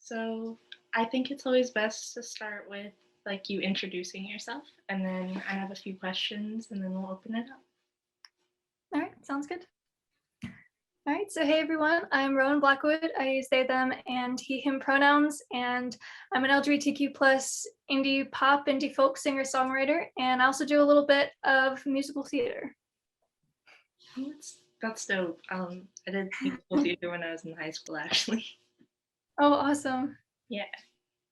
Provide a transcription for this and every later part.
So I think it's always best to start with like you introducing yourself, and then I have a few questions, and then we'll open it up. All right, sounds good. All right, so hey everyone, I'm Rowan Blackwood. I use they, them, and he, him pronouns, and I'm an LGBTQ plus indie pop, indie folk singer songwriter, and I also do a little bit of musical theater. Oh, that's dope. I did musical theater when I was in high school, actually. Oh, awesome. Yeah.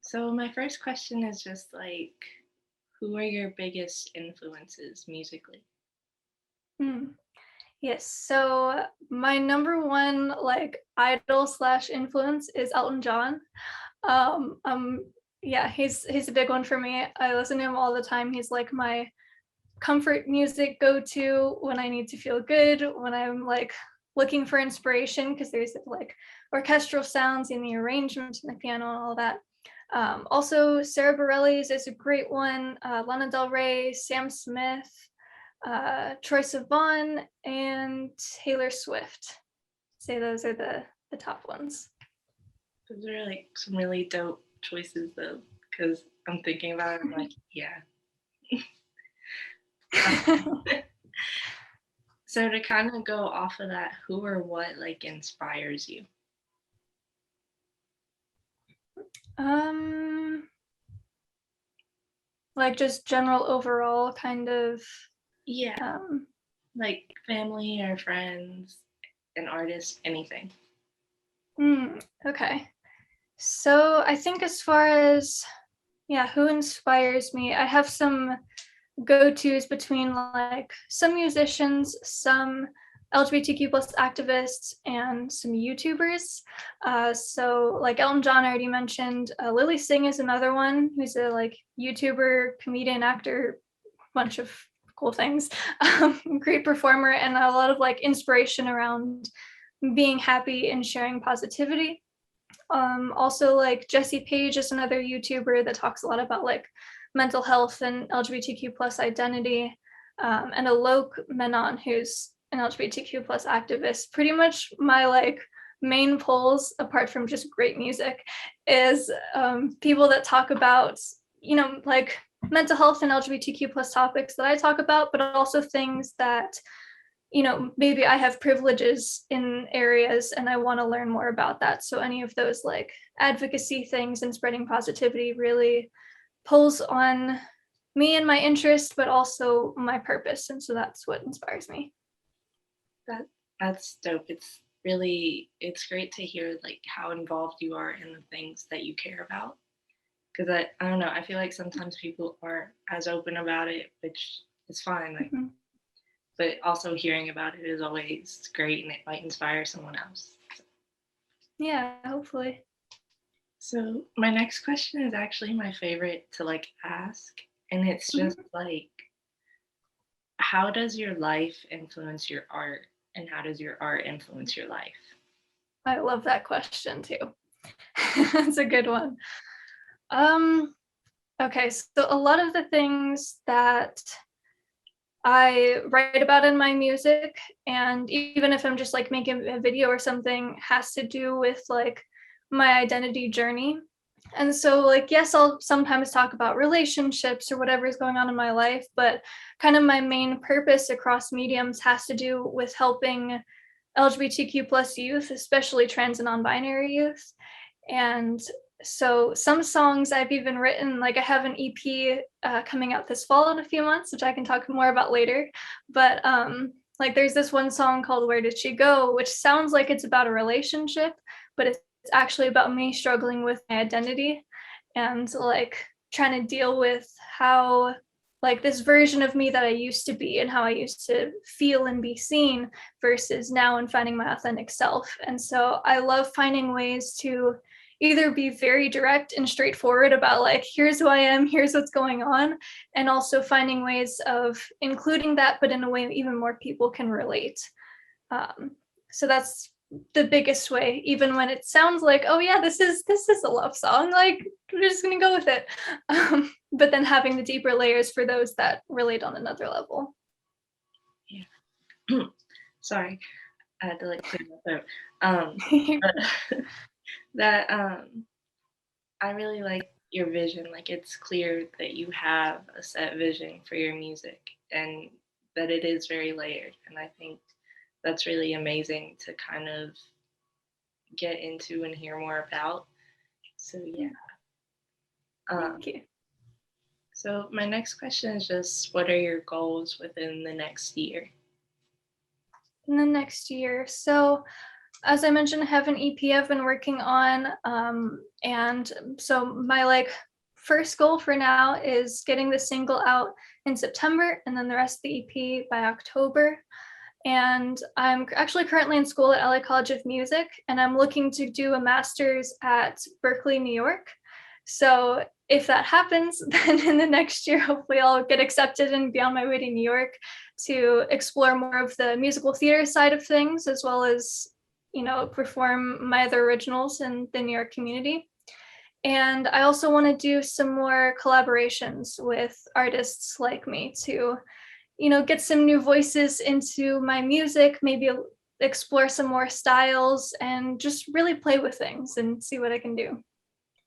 So my first question is just like, who are your biggest influences musically? Hmm. Yes, so my number one like idol slash influence is Elton John. Um, um, yeah, he's a big one for me. I listen to him all the time. He's like my comfort music go to when I need to feel good, when I'm like looking for inspiration, because there's like orchestral sounds in the arrangement and the piano and all that. Also, Sarah Bareilles is a great one. Lana Del Rey, Sam Smith, Troye Sivan, and Taylor Swift. Say those are the top ones. Those are like some really dope choices, though, because I'm thinking about it. I'm like, yeah. So to kind of go off of that, who or what like inspires you? um, like just general overall kind of Yeah, um like family or friends, an artist, anything. okay. So I think as far as yeah, who inspires me, I have some go-tos between like some musicians, some LGBTQ plus activists, and some YouTubers. So like Elton John I already mentioned. Lily Singh is another one who's a like YouTuber, comedian, actor, bunch of cool things. Great performer and a lot of like inspiration around being happy and sharing positivity. Also, like Jesse Page is another YouTuber that talks a lot about like mental health and LGBTQ plus identity, and Alok Menon, who's an LGBTQ plus activist. Pretty much my like main polls, apart from just great music, is people that talk about like mental health and LGBTQ plus topics that I talk about, but also things that maybe I have privileges in areas and I want to learn more about that. So any of those like advocacy things and spreading positivity really pulls on me and my interest, but also my purpose. And so that's what inspires me. That that's dope. It's great to hear like how involved you are in the things that you care about. Because I don't know, I feel like sometimes people aren't as open about it, which is fine. Like, Mhm. but also hearing about it is always great, and it might inspire someone else. Yeah, hopefully. So my next question is actually my favorite to like ask, and it's just Mhm. like, how does your life influence your art, and how does your art influence your life? I love that question too. That's a good one. Um, okay, so a lot of the things that I write about in my music, and even if I'm just like making a video or something, has to do with like my identity journey. And so, like, yes, I'll sometimes talk about relationships or whatever is going on in my life, but kind of my main purpose across mediums has to do with helping LGBTQ plus youth, especially trans and non-binary youth. And so some songs I've even written, like I have an EP coming out this fall in a few months, which I can talk more about later. But like there's this one song called Where Did She Go, which sounds like it's about a relationship, but it's actually about me struggling with my identity and like trying to deal with how like this version of me that I used to be and how I used to feel and be seen versus now and finding my authentic self. And so I love finding ways to either be very direct and straightforward about like here's who I am, here's what's going on, and also finding ways of including that but in a way even more people can relate. So that's the biggest way, even when it sounds like oh yeah, this is a love song, like we're just gonna go with it. But then having the deeper layers for those that relate on another level. Yeah. Sorry, I had to like clear my throat. But that I really like your vision. Like it's clear that you have a set vision for your music and that it is very layered. And I think that's really amazing to kind of get into and hear more about. So yeah. Um, Thank you. so my next question is just what are your goals within the next year? In the next year. So as I mentioned, I have an EP I've been working on. And so my like first goal for now is getting the single out in September and then the rest of the EP by October. And I'm actually currently in school at LA College of Music, and I'm looking to do a master's at Berkeley, New York. So if that happens, then in the next year, hopefully I'll get accepted and be on my way to New York to explore more of the musical theater side of things, as well as, perform my other originals in the New York community. And I also want to do some more collaborations with artists like me to get some new voices into my music, maybe explore some more styles and just really play with things and see what I can do.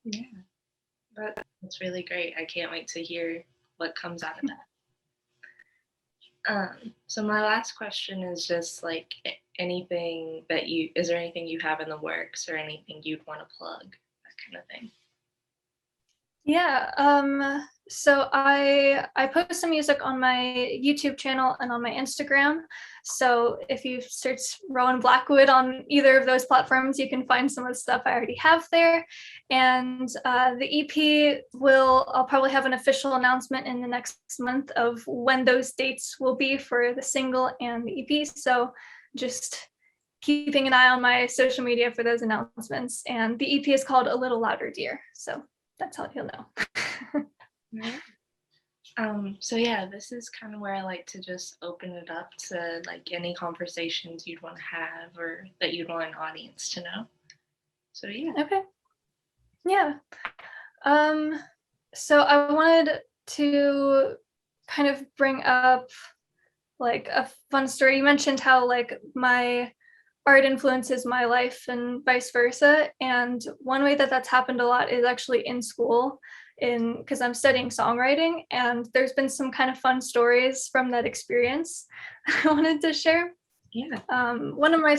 Yeah, that's really great. I can't wait to hear what comes out of that. So my last question is just like is there anything you have in the works or anything you'd want to plug, that kind of thing? Yeah, so I post some music on my YouTube channel and on my Instagram. So if you search Rowan Blackwood on either of those platforms, you can find some of the stuff I already have there. And the EP I'll probably have an official announcement in the next month of when those dates will be for the single and the EP. So just keeping an eye on my social media for those announcements. And the EP is called A Little Louder, Dear. So that's how you'll know. Yeah. So yeah, this is kind of where I like to just open it up to like any conversations you'd want to have or that you'd want an audience to know. So yeah. Okay. Yeah. So I wanted to kind of bring up like a fun story. You mentioned how like my art influences my life and vice versa. And one way that that's happened a lot is actually in school, because I'm studying songwriting, and there's been some kind of fun stories from that experience I wanted to share. Yeah. One of my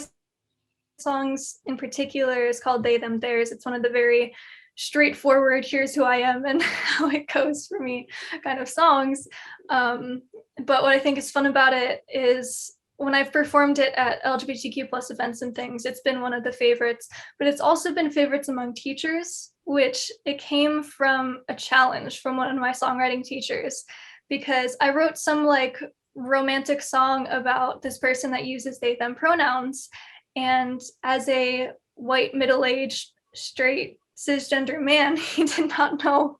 songs in particular is called They Them Theirs. It's one of the very straightforward, here's who I am and how it goes for me kind of songs. But what I think is fun about it is when I've performed it at LGBTQ plus events and things, it's been one of the favorites, but it's also been favorites among teachers, which it came from a challenge from one of my songwriting teachers, because I wrote some like romantic song about this person that uses they, them pronouns. And as a white, middle-aged, straight, cisgender man, he did not know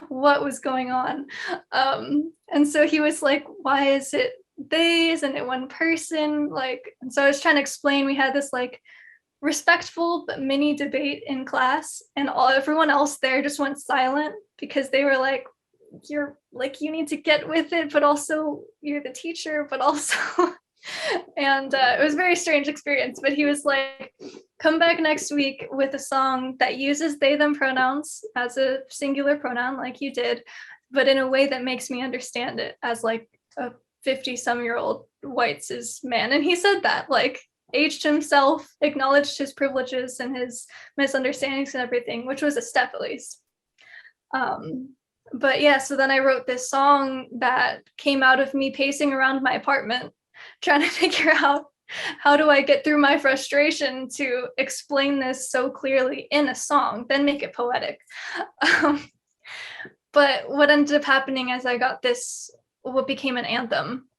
what was going on. And so he was like, why is it they? Isn't it one person? And so I was trying to explain, we had this like respectful but mini debate in class, and everyone else there just went silent because they were like, you're like, you need to get with it, but also you're the teacher, but also and it was a very strange experience. But he was like, come back next week with a song that uses they them pronouns as a singular pronoun like you did, but in a way that makes me understand it as like a 50-some-year-old white cis man. And he said that, like, aged himself, acknowledged his privileges and his misunderstandings and everything, which was a step at least. But yeah, so then I wrote this song that came out of me pacing around my apartment trying to figure out how do I get through my frustration to explain this so clearly in a song, then make it poetic. But what ended up happening as I got this, what became an anthem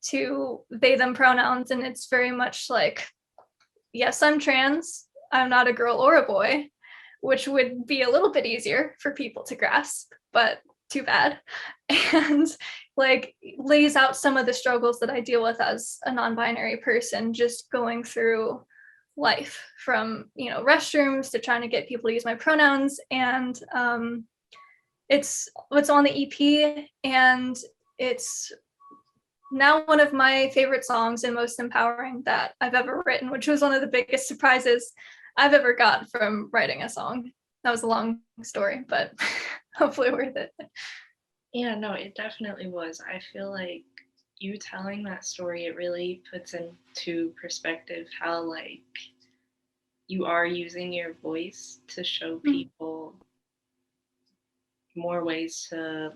to they, them pronouns, and it's very much like, yes, I'm trans, I'm not a girl or a boy, which would be a little bit easier for people to grasp, but too bad. And like lays out some of the struggles that I deal with as a non-binary person, just going through life from, restrooms to trying to get people to use my pronouns. And it's what's on the EP, and it's now one of my favorite songs and most empowering that I've ever written, which was one of the biggest surprises I've ever got from writing a song. That was a long story, but hopefully worth it. Yeah, no, it definitely was. I feel like you telling that story, it really puts into perspective how like you are using your voice to show Mhm. people more ways to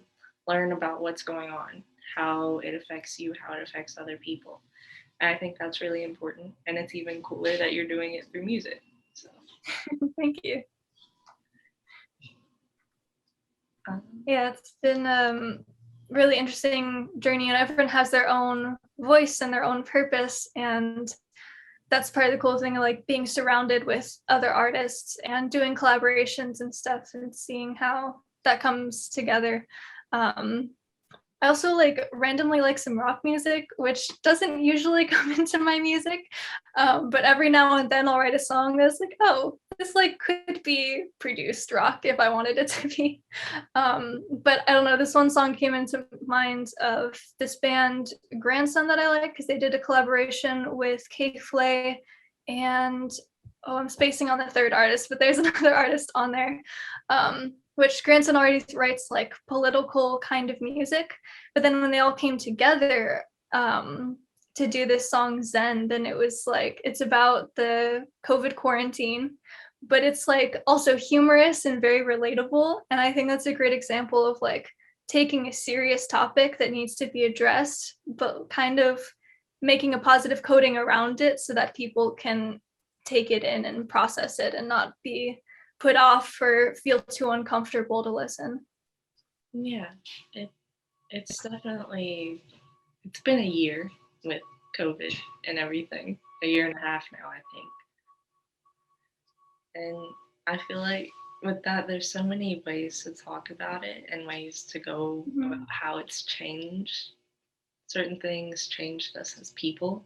learn about what's going on, how it affects you, how it affects other people. And I think that's really important. And it's even cooler that you're doing it through music. So, Thank you. um, Yeah, it's been really interesting journey, and everyone has their own voice and their own purpose, and that's part of the cool thing of like being surrounded with other artists and doing collaborations and stuff and seeing how that comes together. Um, I also like randomly like some rock music, which doesn't usually come into my music. But every now and then I'll write a song that's like, oh, this like could be produced rock if I wanted it to be. But I don't know, this one song came into mind of this band Grandson that I like because they did a collaboration with K Flay and oh, I'm spacing on the third artist, but there's another artist on there. Which Grandson already writes like political kind of music. But then when they all came together to do this song Zen, then it was like, it's about the COVID quarantine, but it's like also humorous and very relatable. And I think that's a great example of like taking a serious topic that needs to be addressed, but kind of making a positive coding around it so that people can take it in and process it and not be put off or feel too uncomfortable to listen. yeah, it, it's definitely, it's been a year with COVID and everything, a year and a half now, I think. And I feel like with that, there's so many ways to talk about it and ways to go about Mhm. how it's changed. Certain things changed us as people.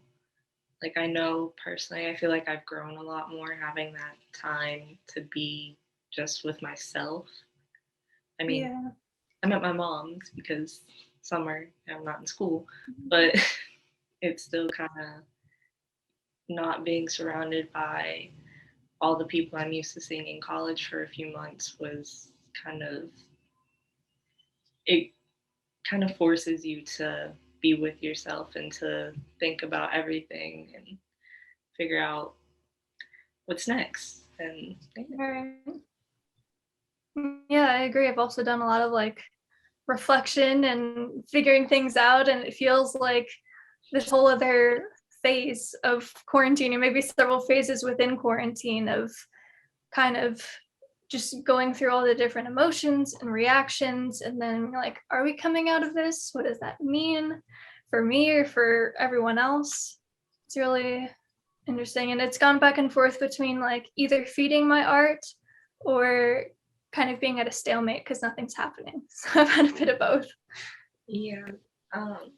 Like, I know personally, I feel like I've grown a lot more having that time to be just with myself. I mean, Yeah. I'm at my mom's because summer, I'm not in school, but it's still kind of not being surrounded by all the people I'm used to seeing in college for a few months was kind of, it kind of forces you to be with yourself and to think about everything and figure out what's next. And yeah. Right. Yeah, I agree. I've also done a lot of like reflection and figuring things out, and it feels like this whole other phase of quarantine, or maybe several phases within quarantine of kind of just going through all the different emotions and reactions, and then like, are we coming out of this? What does that mean for me or for everyone else? It's really interesting, and it's gone back and forth between like either feeding my art or kind of being at a stalemate because nothing's happening. So I've had a bit of both. Yeah. Um,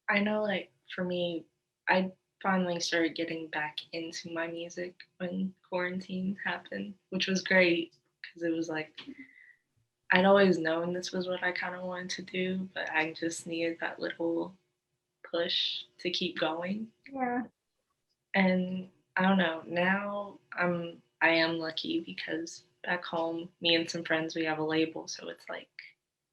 I know, like, for me, I finally started getting back into my music when quarantine happened, which was great because it was like I'd always known this was what I kind of wanted to do, but I just needed that little push to keep going. Yeah. And I don't know, now I am lucky because back home, me and some friends, we have a label, so it's like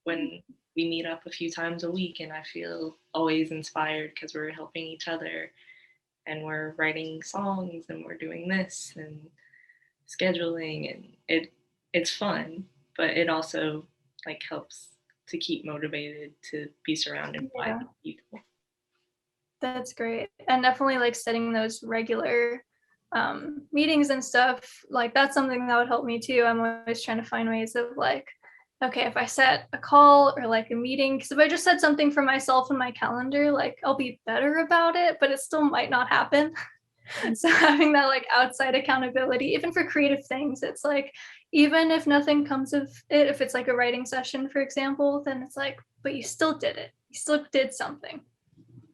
when we meet up a few times a week and I feel always inspired because we're helping each other and we're writing songs and we're doing this and scheduling, and it's fun, but it also like helps to keep motivated to be surrounded by Yeah, the people. that's great. And definitely like setting those regular meetings and stuff, like that's something that would help me too. I'm always trying to find ways of like, okay, if I set a call or like a meeting, because if I just set something for myself in my calendar, like I'll be better about it, but it still might not happen. So having that like outside accountability, even for creative things, it's like, even if nothing comes of it, if it's like a writing session, for example, then it's like, but you still did it. You still did something.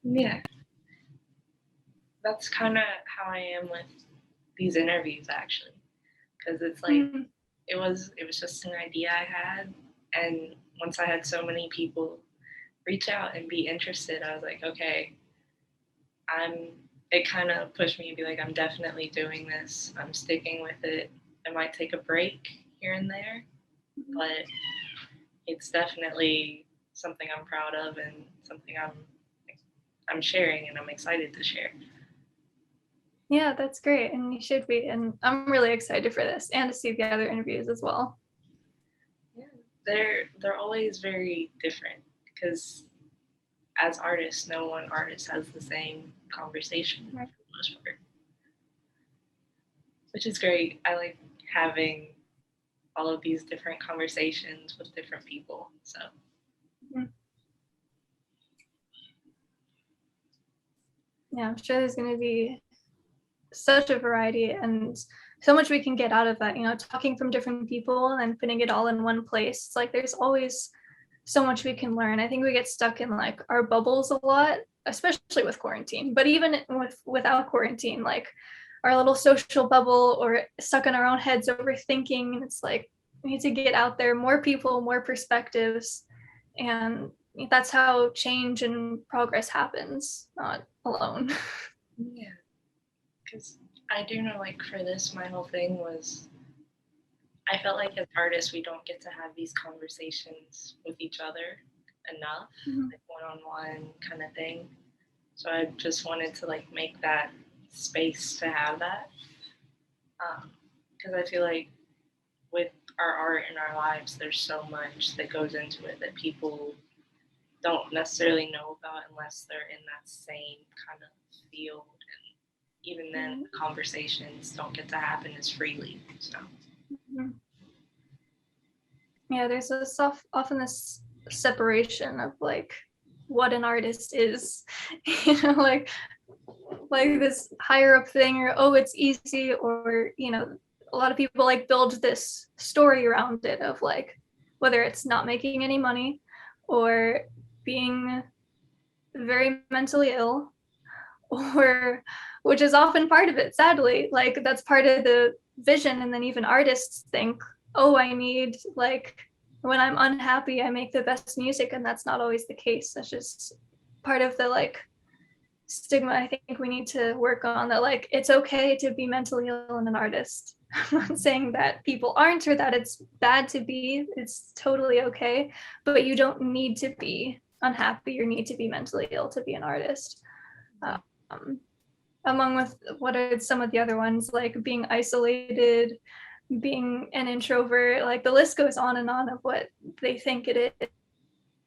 Yeah, that's kind of how I am with these interviews actually, because it's like Mm, it was just an idea I had, and once I had so many people reach out and be interested, I was like, okay, I'm. It kind of pushed me to be like, I'm definitely doing this. I'm sticking with it. I might take a break, here and there, but it's definitely something I'm proud of and something I'm sharing and I'm excited to share. Yeah, that's great, and you should be. And I'm really excited for this and to see the other interviews as well. Yeah, they're always very different because as artists, no one artist has the same conversation for the most part, which is great. I like having all of these different conversations with different people. So. Yeah, I'm sure there's going to be such a variety and so much we can get out of that, talking from different people and putting it all in one place. It's like there's always so much we can learn. I think we get stuck in like our bubbles a lot, especially with quarantine, but even without quarantine, like our little social bubble or stuck in our own heads overthinking. And it's like we need to get out there, more people, more perspectives. And that's how change and progress happens, not alone. Yeah, because I do know, like, for this, my whole thing was I felt like as artists, we don't get to have these conversations with each other enough, like one-on-one kind of thing. So I just wanted to, like, make that space to have that. Because I feel like with our art and our lives, there's so much that goes into it that people don't necessarily know about unless they're in that same kind of field. And even then, the conversations don't get to happen as freely. So. Yeah, there's often this separation of like what an artist is, like this higher up thing, or oh, it's easy, or a lot of people like build this story around it of like whether it's not making any money or being very mentally ill, or which is often part of it, sadly, like that's part of the vision. And then even artists think, oh, I need, like, when I'm unhappy I make the best music, and that's not always the case. That's just part of the like stigma I think we need to work on, that like it's okay to be mentally ill and an artist. I'm not saying that people aren't or that it's bad to be. It's totally okay, but you don't need to be unhappy or need to be mentally ill to be an artist. Among with what are some of the other ones, like being isolated, being an introvert, like the list goes on and on of what they think it is.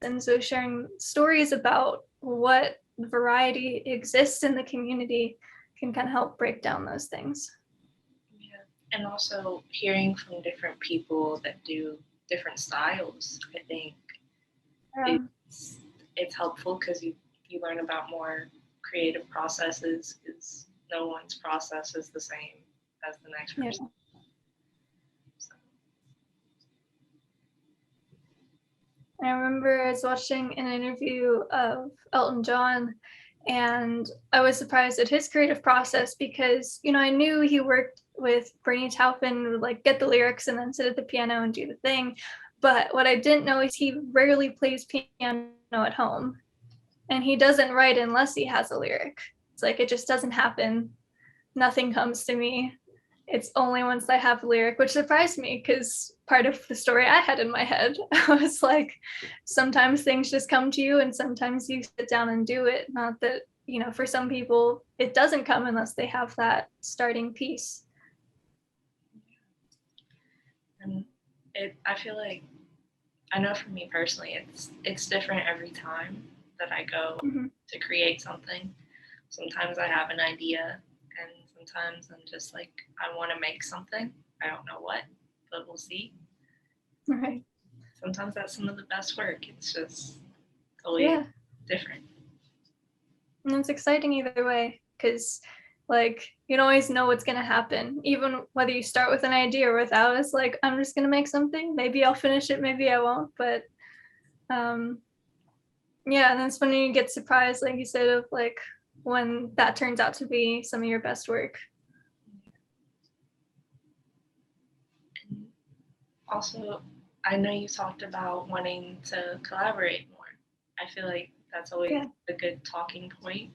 And so sharing stories about what variety exists in the community can kind of help break down those things. Yeah, and also hearing from different people that do different styles, I think it's helpful because you learn about more creative processes, because no one's process is the same as the next person. Yeah. So. I remember I was watching an interview of Elton John, and I was surprised at his creative process because, I knew he worked with Bernie Taupin, would like get the lyrics and then sit at the piano and do the thing. But what I didn't know is he rarely plays piano at home, and he doesn't write unless he has a lyric. It's like it just doesn't happen. Nothing comes to me. It's only once I have a lyric, which surprised me because part of the story I had in my head, I was like, sometimes things just come to you and sometimes you sit down and do it. Not that, for some people, it doesn't come unless they have that starting piece. And I feel like, I know for me personally, it's different every time that I go to create something. Sometimes I have an idea, and sometimes I'm just like, I want to make something. I don't know what, but we'll see. Right. Sometimes that's some of the best work. It's just totally different. And it's exciting either way, because like you don't always know what's going to happen, even whether you start with an idea or without. It's like, I'm just going to make something, maybe I'll finish it, maybe I won't, but yeah. And that's when you get surprised, like you said, of like when that turns out to be some of your best work. And also, I know you talked about wanting to collaborate more. I feel like that's always a good talking point.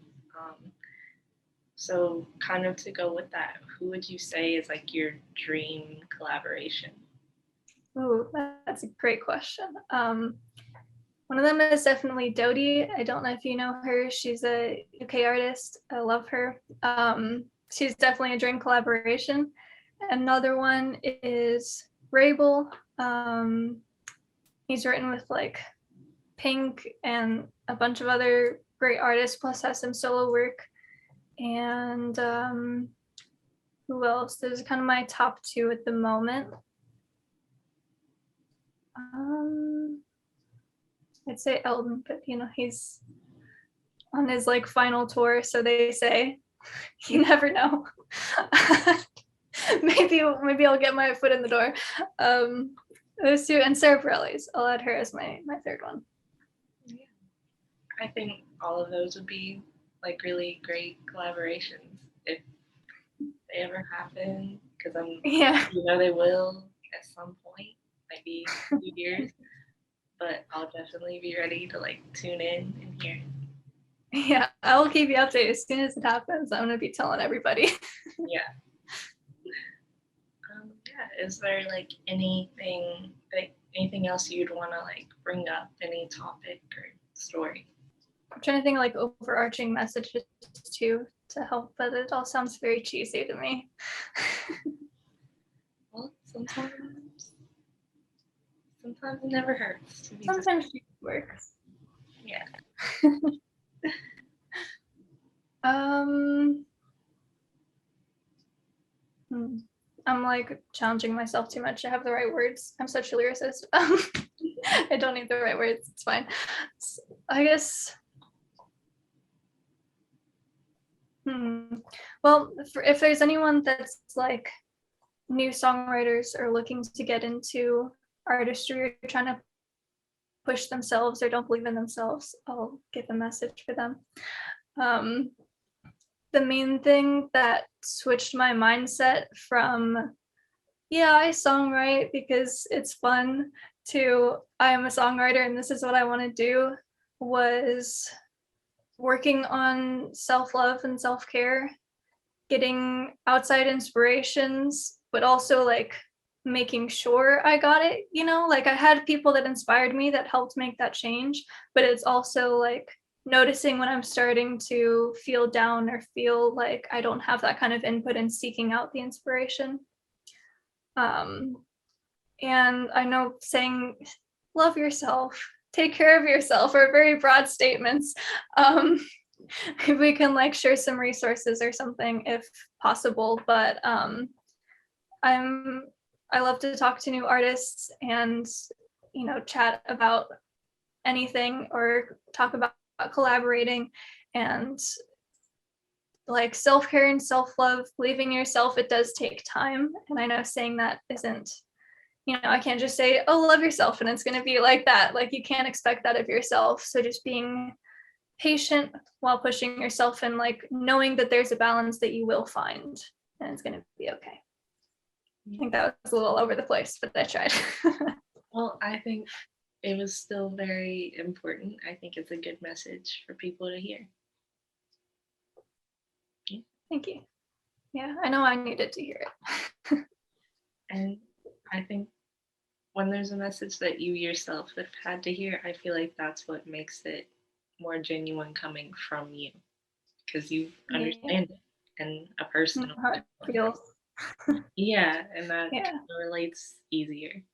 So kind of to go with that, who would you say is like your dream collaboration? Ooh, that's a great question. One of them is definitely Dodie. I don't know if you know her. She's a UK artist. I love her. She's definitely a dream collaboration. Another one is Rabel. He's written with like Pink and a bunch of other great artists, plus has some solo work. And who else? Those are kind of my top two at the moment. I'd say Elton, but you know, he's on his like final tour, so they say. You never know. maybe I'll get my foot in the door. Those two, and Sarah Bareilles. I'll add her as my third one. Yeah. I think all of those would be like really great collaborations if they ever happen, because they will at some point, maybe a few years, but I'll definitely be ready to like tune in and hear. Yeah, I'll keep you updated as soon as it happens. I'm gonna be telling everybody. Yeah. Is there like anything else you'd want to like bring up, any topic or story? I'm trying to think of like overarching messages too to help, but it all sounds very cheesy to me. Well, sometimes it never hurts. Sometimes it works. Yeah. I'm like challenging myself too much to have the right words. I'm such a lyricist. I don't need the right words. It's fine. I guess. Well, if there's anyone that's like new songwriters or looking to get into artistry or trying to push themselves or don't believe in themselves, I'll give a message for them. The main thing that switched my mindset from, I songwrite because it's fun, to I am a songwriter and this is what I want to do, was working on self-love and self-care, getting outside inspirations, but also like making sure I got it, you know, like I had people that inspired me that helped make that change, but it's also like noticing when I'm starting to feel down or feel like I don't have that kind of input and seeking out the inspiration. And I know saying love yourself, take care of yourself are very broad statements. We can like share some resources or something if possible, but I love to talk to new artists and, you know, chat about anything or talk about collaborating, and like self-care and self-love, believing in yourself, it does take time. And I know saying that isn't, you know, I can't just say, oh, love yourself and it's going to be like that. Like you can't expect that of yourself. So just being patient while pushing yourself and like knowing that there's a balance that you will find and it's going to be okay. I think that was a little over the place, but I tried. Well, I think it was still very important. I think it's a good message for people to hear. Yeah. Thank you. Yeah, I know I needed to hear it. And I think when there's a message that you yourself have had to hear, I feel like that's what makes it more genuine coming from you, because you understand it and a person how it feels. Yeah, and that relates easier.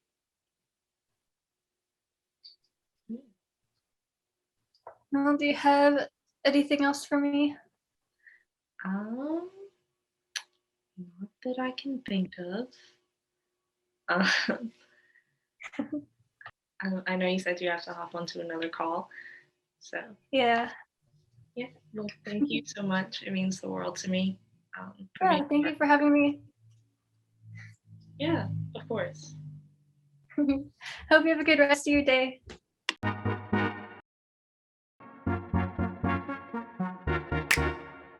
Well, do you have anything else for me? Not that I can think of. I know you said you have to hop onto another call, so yeah. Well, thank you so much. It means the world to me. Thank you for having me. Yeah, of course. Hope you have a good rest of your day.